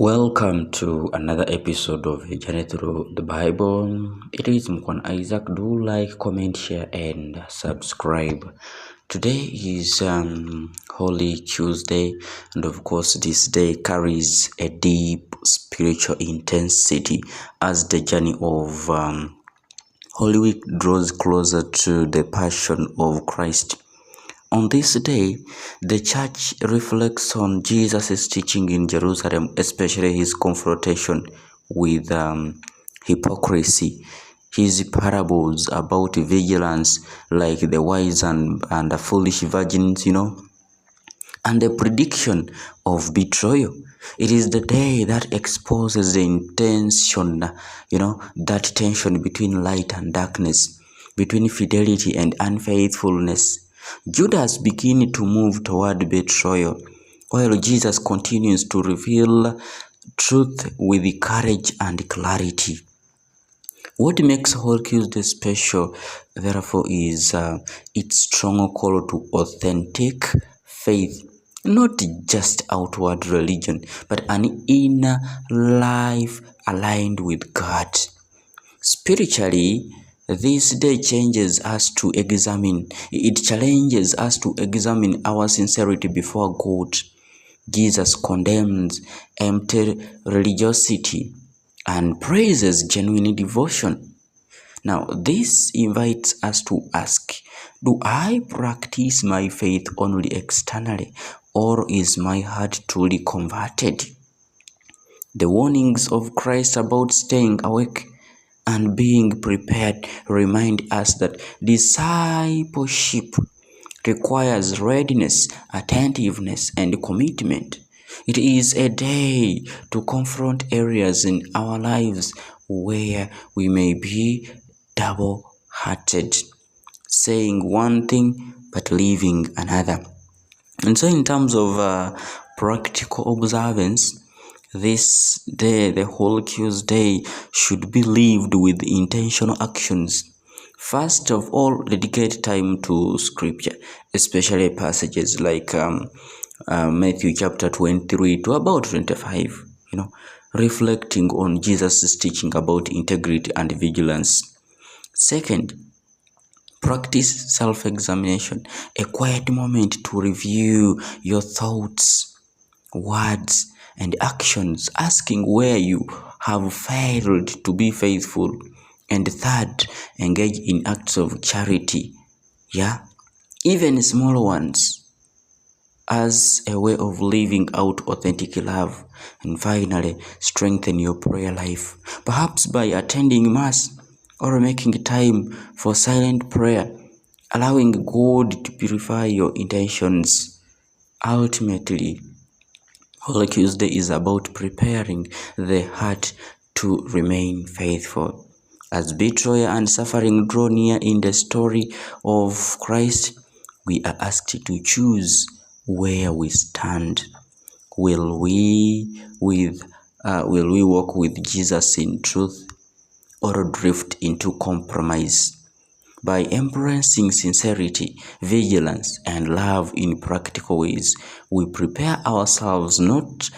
Welcome to another episode of A Journey Through the Bible. It is Mukhwana Isaac. Do like, comment, share, and subscribe. Today is Holy Tuesday, and of course, this day carries a deep spiritual intensity as the journey of Holy Week draws closer to the Passion of Christ. On this day, the church reflects on Jesus' teaching in Jerusalem, especially his confrontation with hypocrisy, his parables about vigilance, like the wise and the foolish virgins, and the prediction of betrayal. It is the day that exposes the intention, that tension between light and darkness, between fidelity and unfaithfulness. Judas begins to move toward betrayal, while Jesus continues to reveal truth with courage and clarity. What makes Holy Tuesday special, therefore, is its strong call to authentic faith, not just outward religion, but an inner life aligned with God. Spiritually, this day challenges us to examine our sincerity before God. Jesus condemns empty religiosity and praises genuine devotion. Now, this invites us to ask, do I practice my faith only externally, or is my heart truly converted? The warnings of Christ about staying awake and being prepared remind us that discipleship requires readiness, attentiveness, and commitment. It is a day to confront areas in our lives where we may be double-hearted, saying one thing but living another. And so in terms of practical observance, this day, the Holy Tuesday, should be lived with intentional actions. First of all, dedicate time to Scripture, especially passages like Matthew chapter 23 to about 25, reflecting on Jesus' teaching about integrity and vigilance. Second, practice self-examination, a quiet moment to review your thoughts, words, and actions, asking where you have failed to be faithful. And third, engage in acts of charity, even small ones, as a way of living out authentic love. And finally, strengthen your prayer life, perhaps by attending Mass or making time for silent prayer, allowing God to purify your intentions. Ultimately, Holy Tuesday is about preparing the heart to remain faithful. As betrayal and suffering draw near in the story of Christ, we are asked to choose where we stand. Will we walk with Jesus in truth, or drift into compromise? By embracing sincerity, vigilance, and love in practical ways, we prepare ourselves not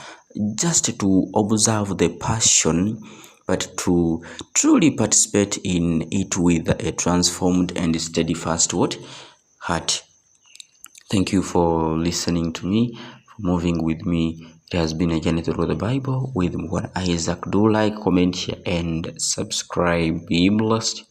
just to observe the Passion, but to truly participate in it with a transformed and steadfast heart. Thank you for listening to me, for moving with me. It has been a journey through the Bible with Mukhwana Isaac. Do like, comment, share, and subscribe. Be blessed.